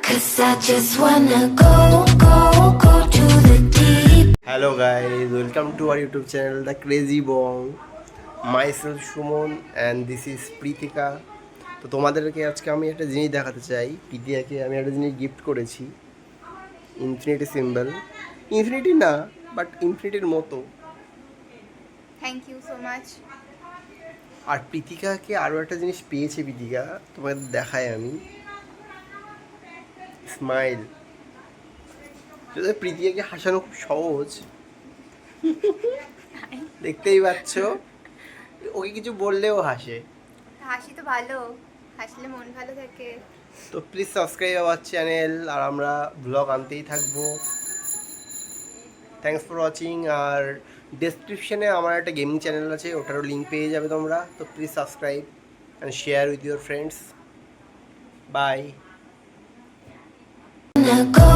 'Cause I just wanna go to the deep. Hello guys, welcome to our YouTube channel The Crazy Bong. Myself Suman and this is Pritika. তো তোমাদেরকে আজকে আমি একটা জিনিস দেখাতে চাই। প্রীতিয়াকে আমি একটা জিনিস গিফট করেছি, ইনফিনিটি সিম্বল। ইনফিনিটি না, বাট ইনফিনিটির মতো। Thank you so much. আর প্রীতিকাকে আরও একটা জিনিস পেয়েছে প্রীতিকা, তোমাদের দেখাই আমি। স্মাইল। যদি প্রীতিকাকে হাসানো খুব সহজ, দেখতেই পাচ্ছ। ওকে কিছু বললেও হাসে। হাসি তো ভালো, হাসলে মন ভালো থাকে। তো প্লিজ সাবস্ক্রাইব আওয়ার চ্যানেল, আর আমরা ব্লগ আনতেই থাকবো। Thanks for watching. আর ডেসক্রিপশনে আমার একটা গেমিং চ্যানেল আছে, ওটারও লিঙ্ক পেয়ে যাবে তোমরা। তো please subscribe and share with your friends. Bye. Wanna go